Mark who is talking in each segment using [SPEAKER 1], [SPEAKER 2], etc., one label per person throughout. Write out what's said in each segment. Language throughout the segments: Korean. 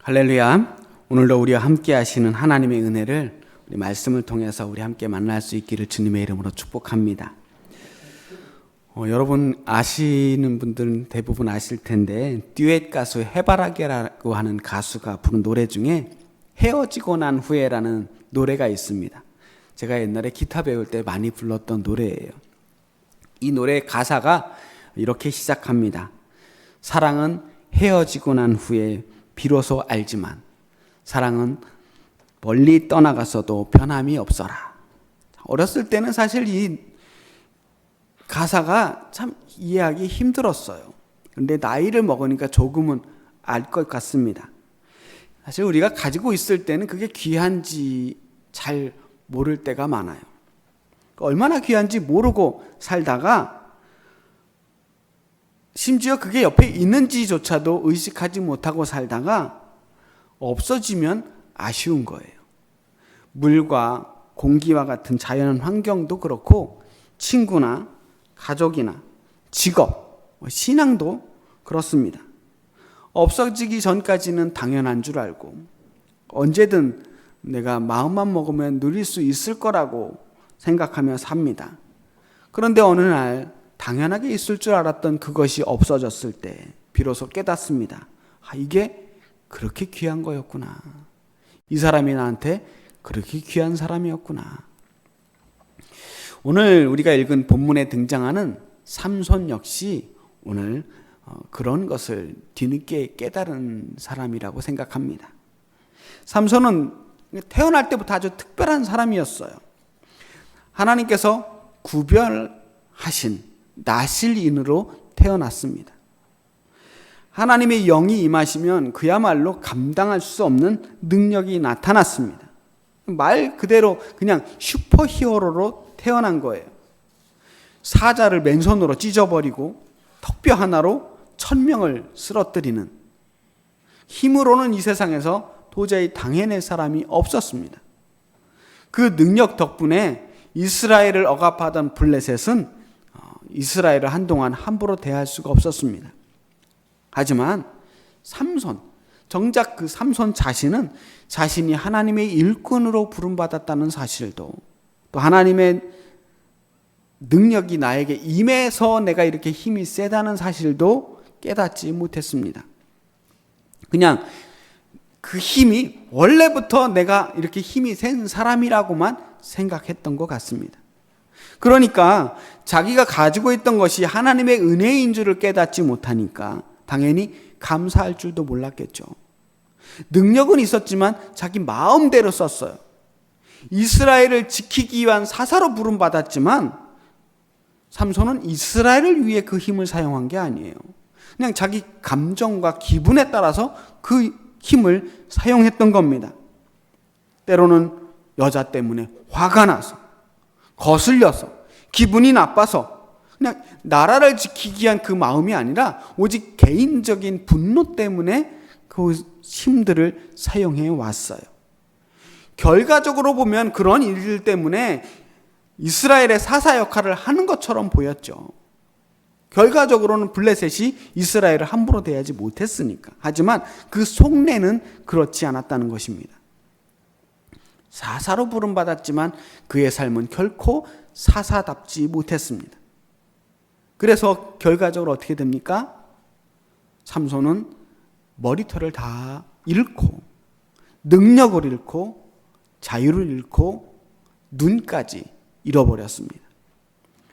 [SPEAKER 1] 할렐루야. 오늘도 우리와 함께 하시는 하나님의 은혜를 우리 말씀을 통해서 우리 함께 만날 수 있기를 주님의 이름으로 축복합니다. 여러분 아시는 분들은 대부분 아실 텐데 듀엣 가수 해바라기라고 하는 가수가 부른 노래 중에 헤어지고 난 후에라는 노래가 있습니다. 제가 옛날에 기타 배울 때 많이 불렀던 노래예요. 이 노래 가사가 이렇게 시작합니다. 사랑은 헤어지고 난 후에 비로소 알지만 사랑은 멀리 떠나가서도 변함이 없어라. 어렸을 때는 사실 이 가사가 참 이해하기 힘들었어요. 근데 나이를 먹으니까 조금은 알 것 같습니다. 사실 우리가 가지고 있을 때는 그게 귀한지 잘 모를 때가 많아요. 얼마나 귀한지 모르고 살다가 심지어 그게 옆에 있는지조차도 의식하지 못하고 살다가 없어지면 아쉬운 거예요. 물과 공기와 같은 자연 환경도 그렇고 친구나 가족이나 직업, 신앙도 그렇습니다. 없어지기 전까지는 당연한 줄 알고 언제든 내가 마음만 먹으면 누릴 수 있을 거라고 생각하며 삽니다. 그런데 어느 날 당연하게 있을 줄 알았던 그것이 없어졌을 때 비로소 깨닫습니다. 이게 그렇게 귀한 거였구나. 이 사람이 나한테 그렇게 귀한 사람이었구나. 오늘 우리가 읽은 본문에 등장하는 삼손 역시 오늘 그런 것을 뒤늦게 깨달은 사람이라고 생각합니다. 삼손은 태어날 때부터 아주 특별한 사람이었어요. 하나님께서 구별하신 나실인으로 태어났습니다. 하나님의 영이 임하시면 그야말로 감당할 수 없는 능력이 나타났습니다. 말 그대로 그냥 슈퍼히어로로 태어난 거예요. 사자를 맨손으로 찢어버리고 턱뼈 하나로 1000명을 쓰러뜨리는, 힘으로는 이 세상에서 도저히 당해낼 사람이 없었습니다. 그 능력 덕분에 이스라엘을 억압하던 블레셋은 이스라엘을 한동안 함부로 대할 수가 없었습니다. 하지만 삼손, 정작 그 삼손 자신은 자신이 하나님의 일꾼으로 부름받았다는 사실도, 또 하나님의 능력이 나에게 임해서 내가 이렇게 힘이 세다는 사실도 깨닫지 못했습니다. 그냥 그 힘이 원래부터 내가 이렇게 힘이 센 사람이라고만 생각했던 것 같습니다. 그러니까 자기가 가지고 있던 것이 하나님의 은혜인 줄을 깨닫지 못하니까 당연히 감사할 줄도 몰랐겠죠. 능력은 있었지만 자기 마음대로 썼어요. 이스라엘을 지키기 위한 사사로 부름받았지만 삼손은 이스라엘을 위해 그 힘을 사용한 게 아니에요. 그냥 자기 감정과 기분에 따라서 그 힘을 사용했던 겁니다. 때로는 여자 때문에 화가 나서, 거슬려서, 기분이 나빠서 그냥 나라를 지키기 위한 그 마음이 아니라 오직 개인적인 분노 때문에 그 힘들을 사용해 왔어요. 결과적으로 보면 그런 일들 때문에 이스라엘의 사사 역할을 하는 것처럼 보였죠. 결과적으로는 블레셋이 이스라엘을 함부로 대하지 못했으니까. 하지만 그 속내는 그렇지 않았다는 것입니다. 사사로 부름받았지만 그의 삶은 결코 사사답지 못했습니다. 그래서 결과적으로 어떻게 됩니까? 삼손은 머리털을 다 잃고, 능력을 잃고, 자유를 잃고, 눈까지 잃어버렸습니다.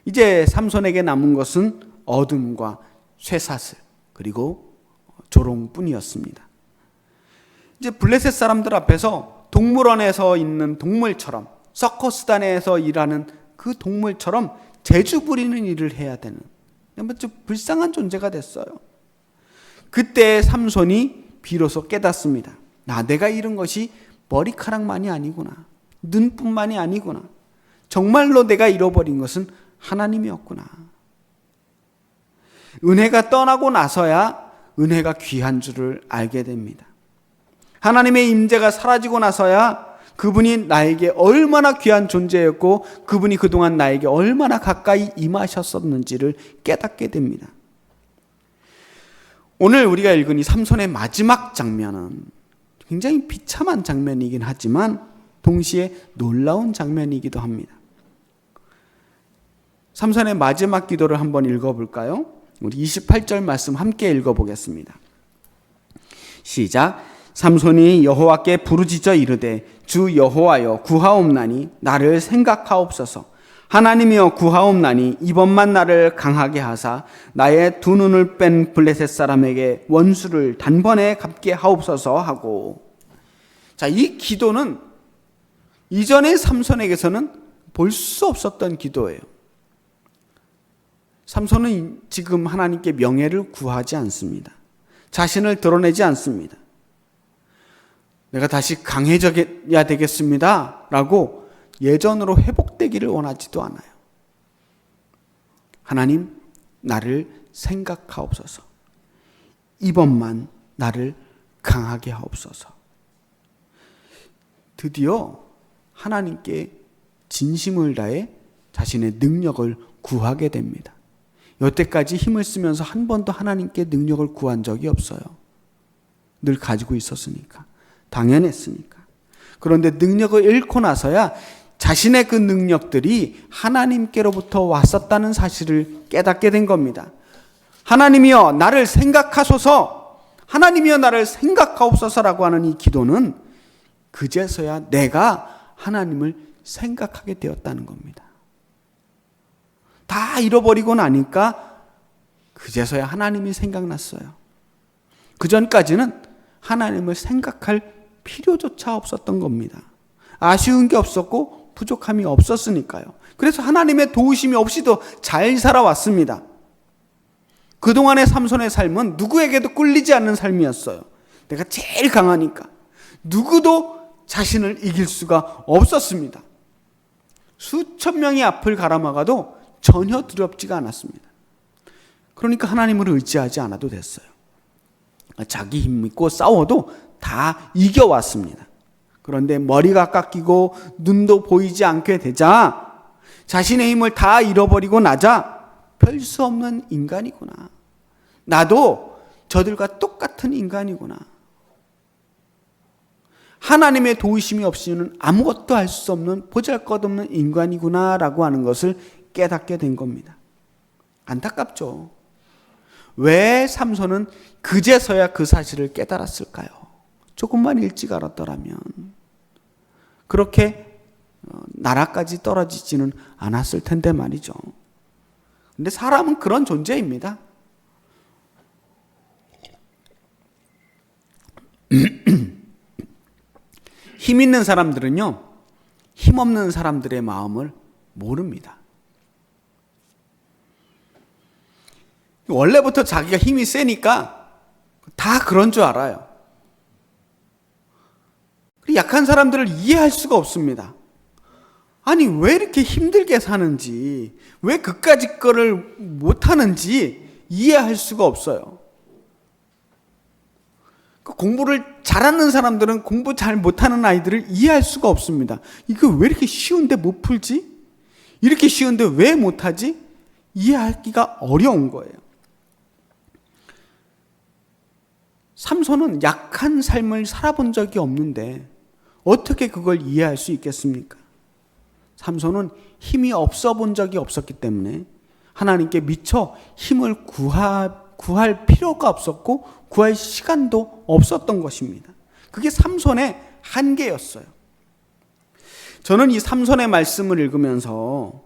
[SPEAKER 1] 이제 삼손에게 남은 것은 어둠과 쇠사슬 그리고 조롱뿐이었습니다. 이제 블레셋 사람들 앞에서 동물원에서 있는 동물처럼, 서커스단에서 일하는 그 동물처럼 재주 부리는 일을 해야 되는 좀 불쌍한 존재가 됐어요. 그때 삼손이 비로소 깨닫습니다. 내가 잃은 것이 머리카락만이 아니구나, 눈뿐만이 아니구나, 정말로 내가 잃어버린 것은 하나님이었구나. 은혜가 떠나고 나서야 은혜가 귀한 줄을 알게 됩니다. 하나님의 임재가 사라지고 나서야 그분이 나에게 얼마나 귀한 존재였고 그분이 그동안 나에게 얼마나 가까이 임하셨었는지를 깨닫게 됩니다. 오늘 우리가 읽은 이 삼손의 마지막 장면은 굉장히 비참한 장면이긴 하지만 동시에 놀라운 장면이기도 합니다. 삼손의 마지막 기도를 한번 읽어볼까요? 우리 28절 말씀 함께 읽어보겠습니다. 시작. 삼손이 여호와께 부르짖어 이르되 주 여호와여 구하옵나니 나를 생각하옵소서. 하나님이여 구하옵나니 이번만 나를 강하게 하사 나의 두 눈을 뺀 블레셋 사람에게 원수를 단번에 갚게 하옵소서 하고. 자, 이 기도는 이전의 삼손에게서는 볼 수 없었던 기도예요. 삼손은 지금 하나님께 명예를 구하지 않습니다. 자신을 드러내지 않습니다. 내가 다시 강해져야 되겠습니다 라고 예전으로 회복되기를 원하지도 않아요. 하나님, 나를 생각하옵소서. 이번만 나를 강하게 하옵소서. 드디어 하나님께 진심을 다해 자신의 능력을 구하게 됩니다. 여태까지 힘을 쓰면서 한 번도 하나님께 능력을 구한 적이 없어요. 늘 가지고 있었으니까. 당연했으니까. 그런데 능력을 잃고 나서야 자신의 그 능력들이 하나님께로부터 왔었다는 사실을 깨닫게 된 겁니다. 하나님이여 나를 생각하소서, 하나님이여 나를 생각하옵소서라고 하는 이 기도는 그제서야 내가 하나님을 생각하게 되었다는 겁니다. 다 잃어버리고 나니까 그제서야 하나님이 생각났어요. 그 전까지는 하나님을 생각할 필요조차 없었던 겁니다. 아쉬운 게 없었고 부족함이 없었으니까요. 그래서 하나님의 도우심이 없이도 잘 살아왔습니다. 그동안의 삼손의 삶은 누구에게도 꿀리지 않는 삶이었어요. 내가 제일 강하니까 누구도 자신을 이길 수가 없었습니다. 수천 명이 앞을 가라막아도 전혀 두렵지가 않았습니다. 그러니까 하나님을 의지하지 않아도 됐어요. 자기 힘 믿고 싸워도 다 이겨왔습니다. 그런데 머리가 깎이고 눈도 보이지 않게 되자 자신의 힘을 다 잃어버리고 나자 별 수 없는 인간이구나. 나도 저들과 똑같은 인간이구나. 하나님의 도우심이 없이는 아무것도 할 수 없는 보잘것없는 인간이구나 라고 하는 것을 깨닫게 된 겁니다. 안타깝죠. 왜 삼손은 그제서야 그 사실을 깨달았을까요? 조금만 일찍 알았더라면 그렇게 나라까지 떨어지지는 않았을 텐데 말이죠. 근데 사람은 그런 존재입니다. 힘 있는 사람들은요, 힘 없는 사람들의 마음을 모릅니다. 원래부터 자기가 힘이 세니까 다 그런 줄 알아요. 약한 사람들을 이해할 수가 없습니다. 아니, 왜 이렇게 힘들게 사는지, 왜 그까짓 거를 못하는지 이해할 수가 없어요. 공부를 잘하는 사람들은 공부 잘 못하는 아이들을 이해할 수가 없습니다. 이거 왜 이렇게 쉬운데 못 풀지? 이렇게 쉬운데 왜 못하지? 이해하기가 어려운 거예요. 삼손은 약한 삶을 살아본 적이 없는데 어떻게 그걸 이해할 수 있겠습니까? 삼손은 힘이 없어 본 적이 없었기 때문에 하나님께 미처 힘을 구할 필요가 없었고 구할 시간도 없었던 것입니다. 그게 삼손의 한계였어요. 저는 이 삼손의 말씀을 읽으면서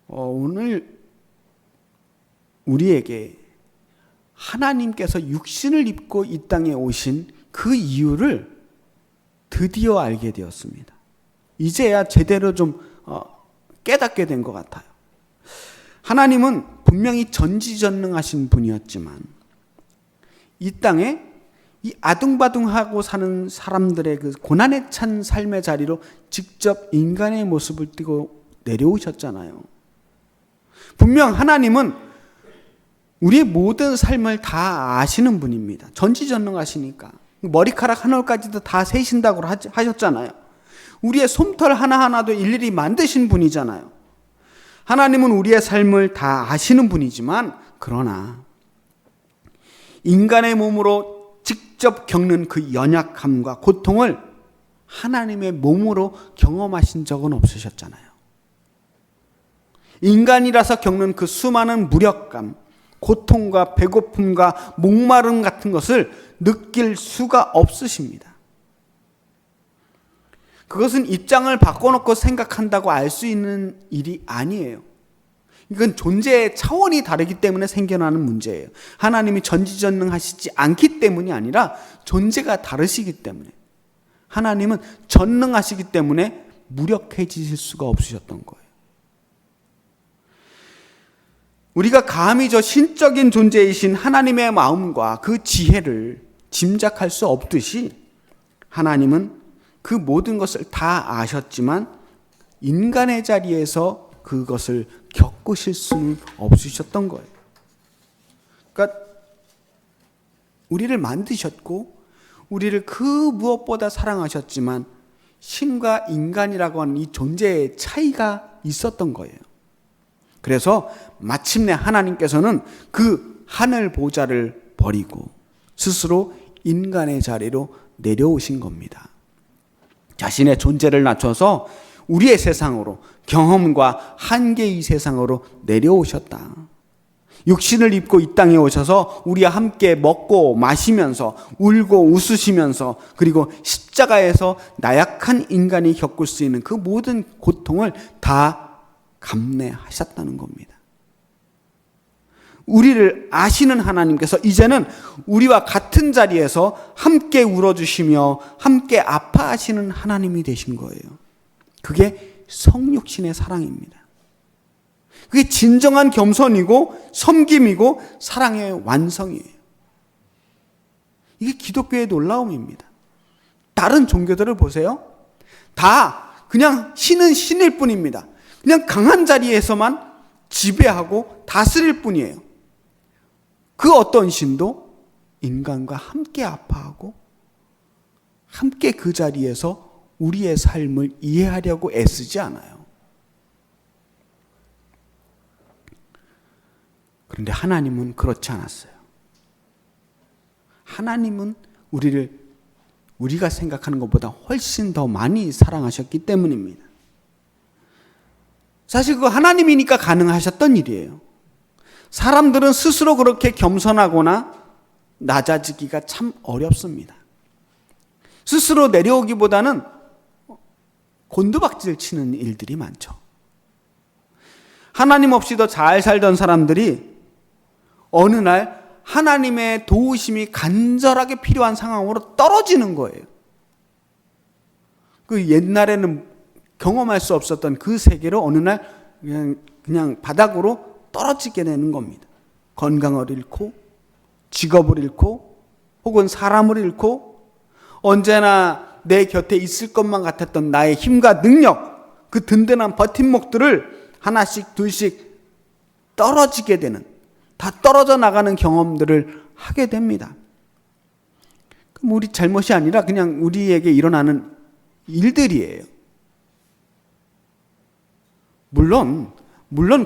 [SPEAKER 1] 오늘 우리에게 하나님께서 육신을 입고 이 땅에 오신 그 이유를 드디어 알게 되었습니다. 이제야 제대로 좀 깨닫게 된 것 같아요. 하나님은 분명히 전지전능하신 분이었지만 이 땅에 이 아둥바둥하고 사는 사람들의 그 고난에 찬 삶의 자리로 직접 인간의 모습을 띠고 내려오셨잖아요. 분명 하나님은 우리의 모든 삶을 다 아시는 분입니다. 전지전능하시니까. 머리카락 한 올까지도 다 세신다고 하셨잖아요. 우리의 솜털 하나하나도 일일이 만드신 분이잖아요. 하나님은 우리의 삶을 다 아시는 분이지만 그러나 인간의 몸으로 직접 겪는 그 연약함과 고통을 하나님의 몸으로 경험하신 적은 없으셨잖아요. 인간이라서 겪는 그 수많은 무력감, 고통과 배고픔과 목마름 같은 것을 느낄 수가 없으십니다. 그것은 입장을 바꿔놓고 생각한다고 알 수 있는 일이 아니에요. 이건 존재의 차원이 다르기 때문에 생겨나는 문제예요. 하나님이 전지전능하시지 않기 때문이 아니라 존재가 다르시기 때문에, 하나님은 전능하시기 때문에 무력해지실 수가 없으셨던 거예요. 우리가 감히 저 신적인 존재이신 하나님의 마음과 그 지혜를 짐작할 수 없듯이 하나님은 그 모든 것을 다 아셨지만 인간의 자리에서 그것을 겪으실 수는 없으셨던 거예요. 그러니까 우리를 만드셨고 우리를 그 무엇보다 사랑하셨지만 신과 인간이라고 하는 이 존재의 차이가 있었던 거예요. 그래서 마침내 하나님께서는 그 하늘 보좌를 버리고 스스로 인간의 자리로 내려오신 겁니다. 자신의 존재를 낮춰서 우리의 세상으로, 경험과 한계의 세상으로 내려오셨다. 육신을 입고 이 땅에 오셔서 우리와 함께 먹고 마시면서 울고 웃으시면서 그리고 십자가에서 나약한 인간이 겪을 수 있는 그 모든 고통을 다 감내하셨다는 겁니다. 우리를 아시는 하나님께서 이제는 우리와 같은 자리에서 함께 울어주시며 함께 아파하시는 하나님이 되신 거예요. 그게 성육신의 사랑입니다. 그게 진정한 겸손이고 섬김이고 사랑의 완성이에요. 이게 기독교의 놀라움입니다. 다른 종교들을 보세요. 다 그냥 신은 신일 뿐입니다. 그냥 강한 자리에서만 지배하고 다스릴 뿐이에요. 그 어떤 신도 인간과 함께 아파하고 함께 그 자리에서 우리의 삶을 이해하려고 애쓰지 않아요. 그런데 하나님은 그렇지 않았어요. 하나님은 우리가 생각하는 것보다 훨씬 더 많이 사랑하셨기 때문입니다. 사실 그거 하나님이니까 가능하셨던 일이에요. 사람들은 스스로 그렇게 겸손하거나 낮아지기가 참 어렵습니다. 스스로 내려오기보다는 곤두박질 치는 일들이 많죠. 하나님 없이도 잘 살던 사람들이 어느 날 하나님의 도우심이 간절하게 필요한 상황으로 떨어지는 거예요. 그 옛날에는 경험할 수 없었던 그 세계로 어느 날 그냥 바닥으로 떨어지게 되는 겁니다. 건강을 잃고 직업을 잃고 혹은 사람을 잃고 언제나 내 곁에 있을 것만 같았던 나의 힘과 능력, 그 든든한 버팀목들을 하나씩 둘씩 떨어지게 되는, 다 떨어져 나가는 경험들을 하게 됩니다. 그럼 우리 잘못이 아니라 그냥 우리에게 일어나는 일들이에요. 물론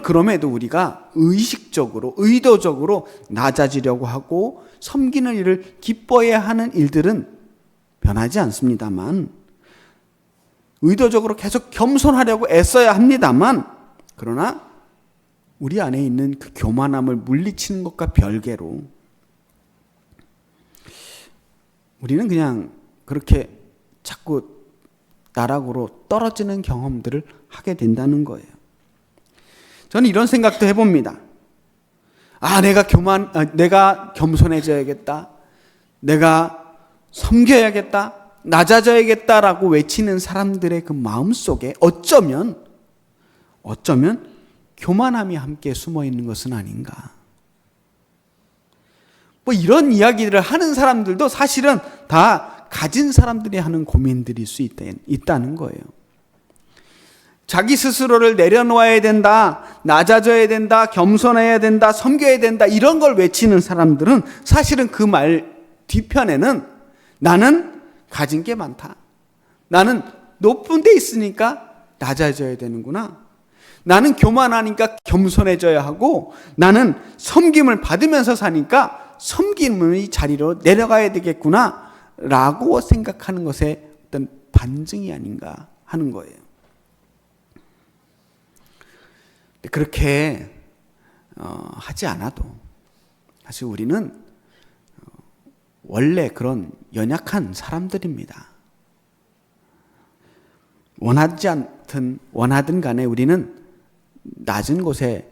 [SPEAKER 1] 그럼에도 우리가 의식적으로, 의도적으로 낮아지려고 하고 섬기는 일을 기뻐해야 하는 일들은 변하지 않습니다만, 의도적으로 계속 겸손하려고 애써야 합니다만, 그러나 우리 안에 있는 그 교만함을 물리치는 것과 별개로 우리는 그냥 그렇게 자꾸 나락으로 떨어지는 경험들을 하게 된다는 거예요. 저는 이런 생각도 해봅니다. 내가 겸손해져야겠다. 내가 섬겨야겠다. 낮아져야겠다라고 외치는 사람들의 그 마음 속에 어쩌면 교만함이 함께 숨어 있는 것은 아닌가. 이런 이야기를 하는 사람들도 사실은 다 가진 사람들이 하는 고민들일 수 있다는 거예요. 자기 스스로를 내려놓아야 된다, 낮아져야 된다, 겸손해야 된다, 섬겨야 된다, 이런 걸 외치는 사람들은 사실은 그 말 뒤편에는 나는 가진 게 많다. 나는 높은 데 있으니까 낮아져야 되는구나. 나는 교만하니까 겸손해져야 하고, 나는 섬김을 받으면서 사니까 섬김의 자리로 내려가야 되겠구나 라고 생각하는 것의 어떤 반증이 아닌가 하는 거예요. 그렇게 하지 않아도 사실 우리는 원래 그런 연약한 사람들입니다. 원하든 간에 우리는 낮은 곳에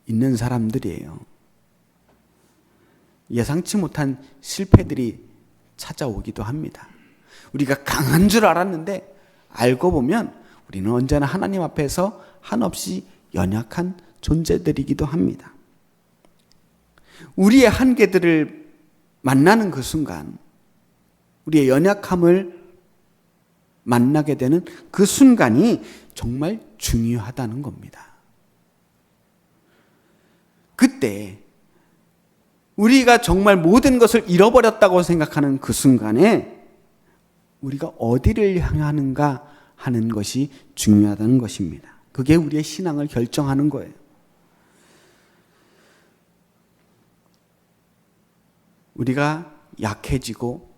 [SPEAKER 1] 있는 사람들이에요. 예상치 못한 실패들이 찾아오기도 합니다. 우리가 강한 줄 알았는데 알고 보면 우리는 언제나 하나님 앞에서 한없이 연약한 존재들이기도 합니다. 우리의 한계들을 만나는 그 순간, 우리의 연약함을 만나게 되는 그 순간이 정말 중요하다는 겁니다. 그때 우리가 정말 모든 것을 잃어버렸다고 생각하는 그 순간에 우리가 어디를 향하는가 하는 것이 중요하다는 것입니다. 그게 우리의 신앙을 결정하는 거예요. 우리가 약해지고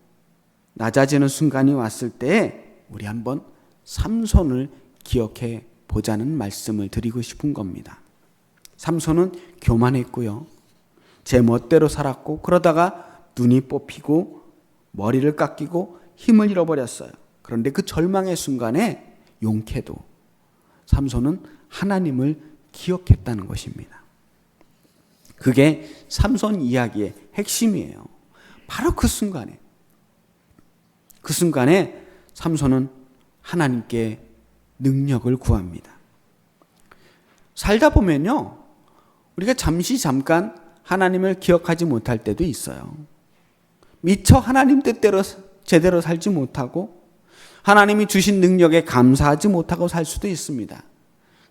[SPEAKER 1] 낮아지는 순간이 왔을 때 우리 한번 삼손을 기억해 보자는 말씀을 드리고 싶은 겁니다. 삼손은 교만했고요. 제 멋대로 살았고 그러다가 눈이 뽑히고 머리를 깎이고 힘을 잃어버렸어요. 그런데 그 절망의 순간에 용케도 삼손은 하나님을 기억했다는 것입니다. 그게 삼손 이야기의 핵심이에요. 바로 그 순간에 삼손은 하나님께 능력을 구합니다. 살다 보면요, 우리가 잠깐 하나님을 기억하지 못할 때도 있어요. 미처 하나님 뜻대로 제대로 살지 못하고 하나님이 주신 능력에 감사하지 못하고 살 수도 있습니다.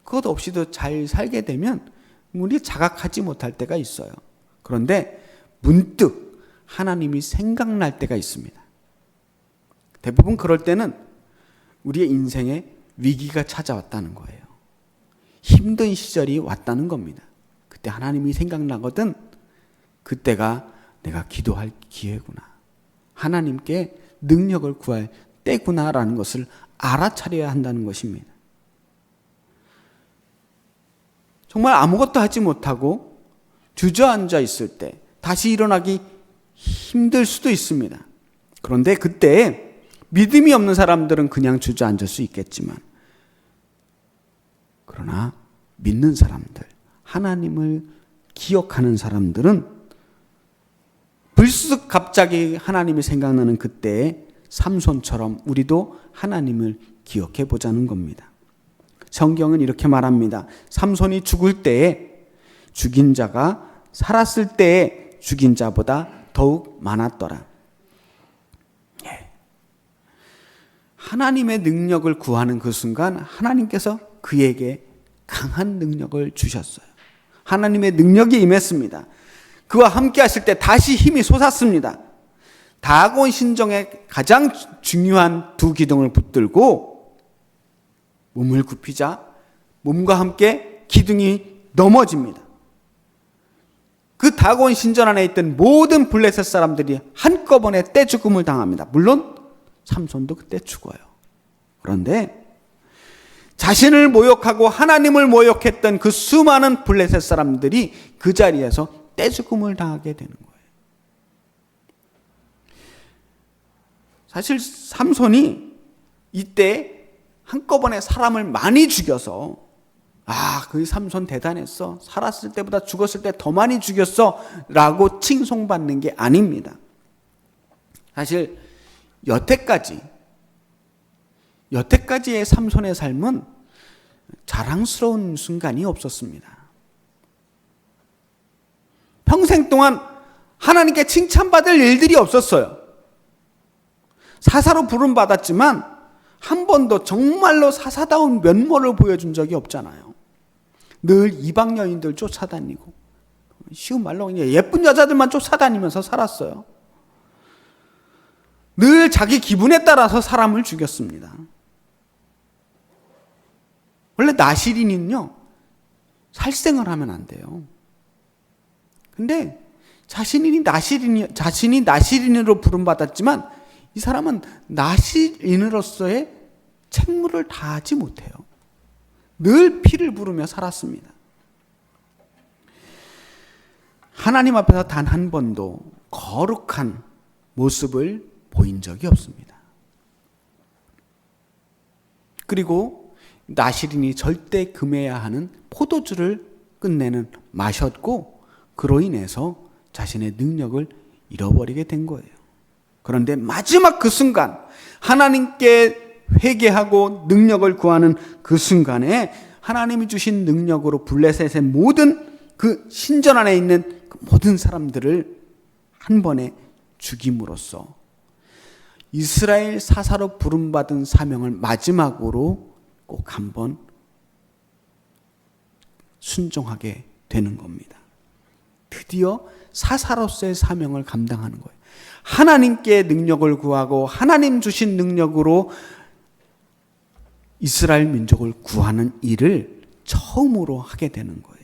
[SPEAKER 1] 그것 없이도 잘 살게 되면 우리 자각하지 못할 때가 있어요. 그런데 문득 하나님이 생각날 때가 있습니다. 대부분 그럴 때는 우리의 인생에 위기가 찾아왔다는 거예요. 힘든 시절이 왔다는 겁니다. 그때 하나님이 생각나거든 그때가 내가 기도할 기회구나. 하나님께 능력을 구할 때구나라는 것을 알아차려야 한다는 것입니다. 정말 아무것도 하지 못하고 주저앉아 있을 때 다시 일어나기 힘들 수도 있습니다. 그런데 그때 믿음이 없는 사람들은 그냥 주저앉을 수 있겠지만 그러나 믿는 사람들, 하나님을 기억하는 사람들은 불쑥 갑자기 하나님이 생각나는 그때에 삼손처럼 우리도 하나님을 기억해 보자는 겁니다. 성경은 이렇게 말합니다. 삼손이 죽을 때에 죽인 자가 살았을 때에 죽인 자보다 더욱 많았더라. 하나님의 능력을 구하는 그 순간 하나님께서 그에게 강한 능력을 주셨어요. 하나님의 능력이 임했습니다. 그와 함께 하실 때 다시 힘이 솟았습니다. 다곤 신정의 가장 중요한 두 기둥을 붙들고 몸을 굽히자 몸과 함께 기둥이 넘어집니다. 그 다곤 신전 안에 있던 모든 블레셋 사람들이 한꺼번에 떼죽음을 당합니다. 물론 삼손도 그때 죽어요. 그런데 자신을 모욕하고 하나님을 모욕했던 그 수많은 블레셋 사람들이 그 자리에서 떼죽음을 당하게 되는 거예요. 사실 삼손이 이때 한꺼번에 사람을 많이 죽여서 그 삼손 대단했어. 살았을 때보다 죽었을 때 더 많이 죽였어. 라고 칭송받는 게 아닙니다. 사실 여태까지의 삼손의 삶은 자랑스러운 순간이 없었습니다. 평생 동안 하나님께 칭찬받을 일들이 없었어요. 사사로 부름받았지만 한 번도 정말로 사사다운 면모를 보여준 적이 없잖아요. 늘 이방 여인들 쫓아다니고 쉬운 말로 그냥 예쁜 여자들만 쫓아다니면서 살았어요. 늘 자기 기분에 따라서 사람을 죽였습니다. 원래 나시린은요 살생을 하면 안 돼요. 근데 자신이 나시린으로 부름받았지만 이 사람은 나시린으로서의 책무를 다하지 못해요. 늘 피를 부르며 살았습니다. 하나님 앞에서 단 한 번도 거룩한 모습을 보인 적이 없습니다. 그리고 나시린이 절대 금해야 하는 포도주를 끝내는 마셨고, 그로 인해서 자신의 능력을 잃어버리게 된 거예요. 그런데 마지막 그 순간, 하나님께 회개하고 능력을 구하는 그 순간에 하나님이 주신 능력으로 블레셋의 모든 그 신전 안에 있는 그 모든 사람들을 한 번에 죽임으로써 이스라엘 사사로 부름받은 사명을 마지막으로 꼭 한 번 순종하게 되는 겁니다. 드디어 사사로서의 사명을 감당하는 거예요. 하나님께 능력을 구하고 하나님 주신 능력으로 이스라엘 민족을 구하는 일을 처음으로 하게 되는 거예요.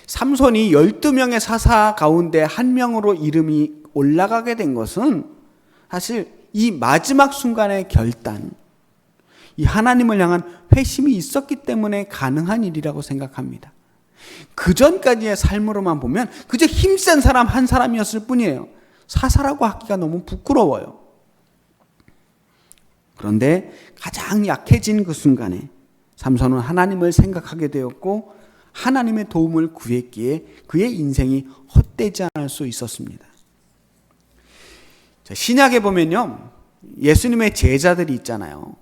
[SPEAKER 1] 삼손이 12명의 사사 가운데 한 명으로 이름이 올라가게 된 것은 사실 이 마지막 순간의 결단, 이 하나님을 향한 회심이 있었기 때문에 가능한 일이라고 생각합니다. 그 전까지의 삶으로만 보면 그저 힘센 사람 한 사람이었을 뿐이에요. 사사라고 하기가 너무 부끄러워요. 그런데 가장 약해진 그 순간에 삼손은 하나님을 생각하게 되었고 하나님의 도움을 구했기에 그의 인생이 헛되지 않을 수 있었습니다. 신약에 보면요, 예수님의 제자들이 있잖아요.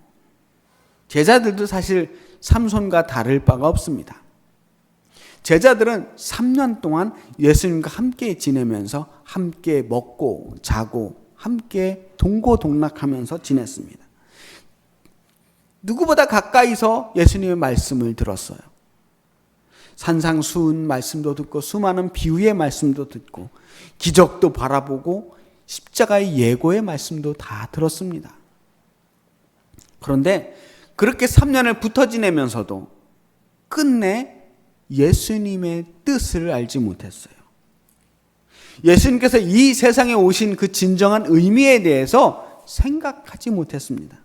[SPEAKER 1] 제자들도 사실 삼손과 다를 바가 없습니다. 제자들은 3년 동안 예수님과 함께 지내면서 함께 먹고 자고 함께 동고동락하면서 지냈습니다. 누구보다 가까이서 예수님의 말씀을 들었어요. 산상수훈 말씀도 듣고 수많은 비유의 말씀도 듣고 기적도 바라보고 십자가의 예고의 말씀도 다 들었습니다. 그런데 그렇게 3년을 붙어 지내면서도 끝내 예수님의 뜻을 알지 못했어요. 예수님께서 이 세상에 오신 그 진정한 의미에 대해서 생각하지 못했습니다.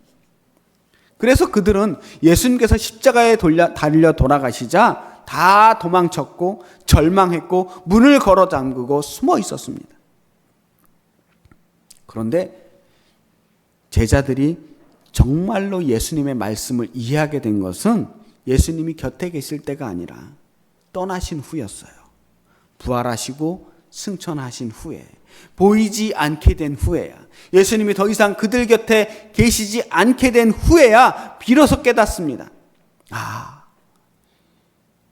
[SPEAKER 1] 그래서 그들은 예수님께서 십자가에 달려 돌아가시자 다 도망쳤고 절망했고 문을 걸어 잠그고 숨어 있었습니다. 그런데 제자들이 정말로 예수님의 말씀을 이해하게 된 것은 예수님이 곁에 계실 때가 아니라 떠나신 후였어요. 부활하시고 승천하신 후에, 보이지 않게 된 후에야, 예수님이 더 이상 그들 곁에 계시지 않게 된 후에야 비로소 깨닫습니다. 아,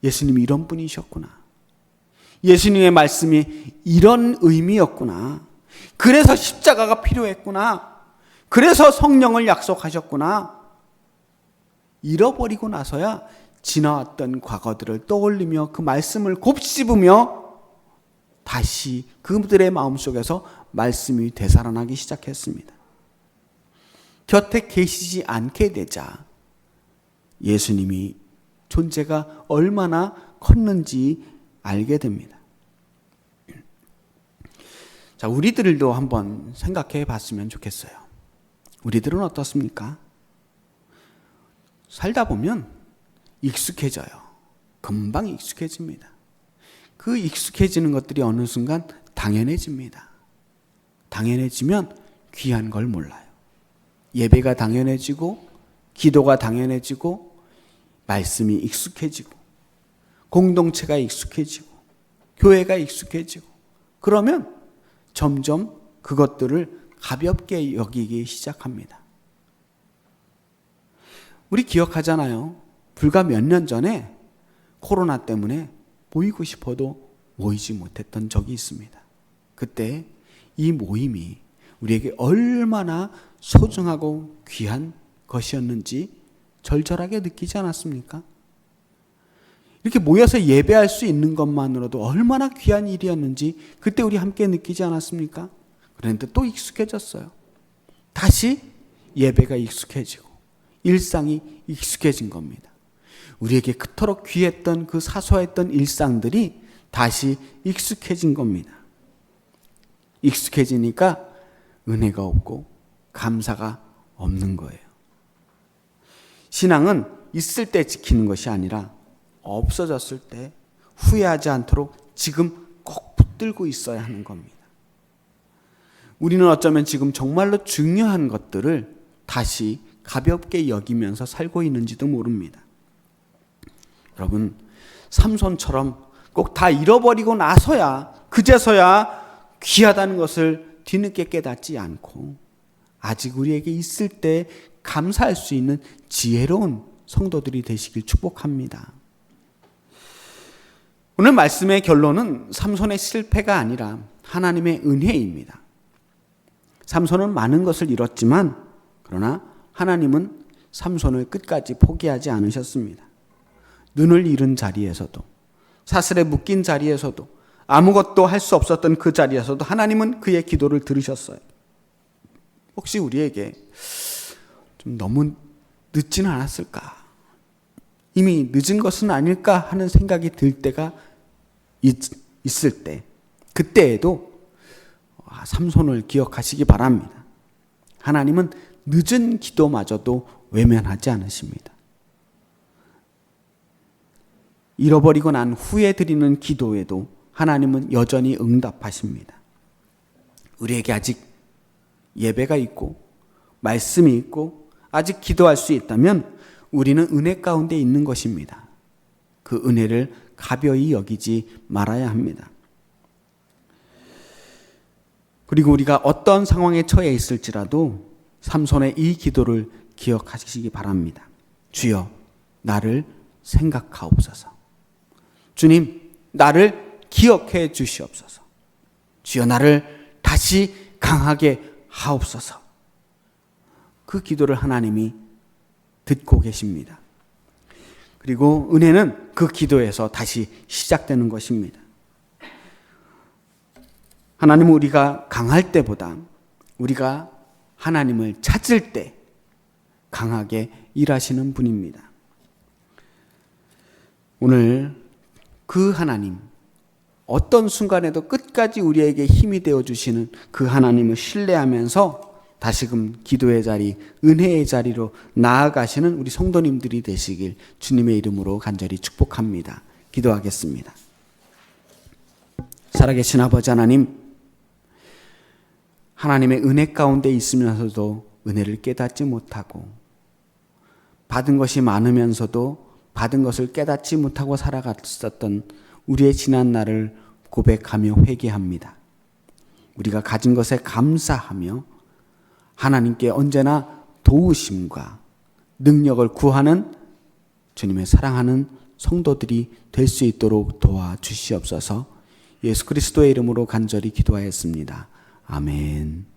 [SPEAKER 1] 예수님이 이런 분이셨구나. 예수님의 말씀이 이런 의미였구나. 그래서 십자가가 필요했구나. 그래서 성령을 약속하셨구나. 잃어버리고 나서야 지나왔던 과거들을 떠올리며 그 말씀을 곱씹으며 다시 그들의 마음속에서 말씀이 되살아나기 시작했습니다. 곁에 계시지 않게 되자 예수님이 존재가 얼마나 컸는지 알게 됩니다. 자, 우리들도 한번 생각해 봤으면 좋겠어요. 우리들은 어떻습니까? 살다 보면 익숙해져요. 금방 익숙해집니다. 그 익숙해지는 것들이 어느 순간 당연해집니다. 당연해지면 귀한 걸 몰라요. 예배가 당연해지고 기도가 당연해지고 말씀이 익숙해지고 공동체가 익숙해지고 교회가 익숙해지고 그러면 점점 그것들을 가볍게 여기기 시작합니다. 우리 기억하잖아요. 불과 몇 년 전에 코로나 때문에 모이고 싶어도 모이지 못했던 적이 있습니다. 그때 이 모임이 우리에게 얼마나 소중하고 귀한 것이었는지 절절하게 느끼지 않았습니까? 이렇게 모여서 예배할 수 있는 것만으로도 얼마나 귀한 일이었는지 그때 우리 함께 느끼지 않았습니까? 그런데 또 익숙해졌어요. 다시 예배가 익숙해지고 일상이 익숙해진 겁니다. 우리에게 그토록 귀했던 그 사소했던 일상들이 다시 익숙해진 겁니다. 익숙해지니까 은혜가 없고 감사가 없는 거예요. 신앙은 있을 때 지키는 것이 아니라 없어졌을 때 후회하지 않도록 지금 꼭 붙들고 있어야 하는 겁니다. 우리는 어쩌면 지금 정말로 중요한 것들을 다시 가볍게 여기면서 살고 있는지도 모릅니다. 여러분, 삼손처럼 꼭 다 잃어버리고 나서야, 그제서야 귀하다는 것을 뒤늦게 깨닫지 않고 아직 우리에게 있을 때 감사할 수 있는 지혜로운 성도들이 되시길 축복합니다. 오늘 말씀의 결론은 삼손의 실패가 아니라 하나님의 은혜입니다. 삼손은 많은 것을 잃었지만 그러나 하나님은 삼손을 끝까지 포기하지 않으셨습니다. 눈을 잃은 자리에서도, 사슬에 묶인 자리에서도, 아무것도 할 수 없었던 그 자리에서도 하나님은 그의 기도를 들으셨어요. 혹시 우리에게 좀 너무 늦지는 않았을까? 이미 늦은 것은 아닐까 하는 생각이 들 때가 있을 때, 그때에도 삼손을 기억하시기 바랍니다. 하나님은 늦은 기도마저도 외면하지 않으십니다. 잃어버리고 난 후에 드리는 기도에도 하나님은 여전히 응답하십니다. 우리에게 아직 예배가 있고 말씀이 있고 아직 기도할 수 있다면 우리는 은혜 가운데 있는 것입니다. 그 은혜를 가벼이 여기지 말아야 합니다. 그리고 우리가 어떤 상황에 처해 있을지라도 삼손의 이 기도를 기억하시기 바랍니다. 주여, 나를 생각하옵소서. 주님, 나를 기억해 주시옵소서. 주여, 나를 다시 강하게 하옵소서. 그 기도를 하나님이 듣고 계십니다. 그리고 은혜는 그 기도에서 다시 시작되는 것입니다. 하나님은 우리가 강할 때보다 우리가 하나님을 찾을 때 강하게 일하시는 분입니다. 오늘 그 하나님, 어떤 순간에도 끝까지 우리에게 힘이 되어주시는 그 하나님을 신뢰하면서 다시금 기도의 자리, 은혜의 자리로 나아가시는 우리 성도님들이 되시길 주님의 이름으로 간절히 축복합니다. 기도하겠습니다. 살아계신 아버지 하나님, 하나님의 은혜 가운데 있으면서도 은혜를 깨닫지 못하고 받은 것이 많으면서도 받은 것을 깨닫지 못하고 살아갔었던 우리의 지난 날을 고백하며 회개합니다. 우리가 가진 것에 감사하며 하나님께 언제나 도우심과 능력을 구하는 주님의 사랑하는 성도들이 될 수 있도록 도와주시옵소서. 예수 그리스도의 이름으로 간절히 기도하였습니다. 아멘.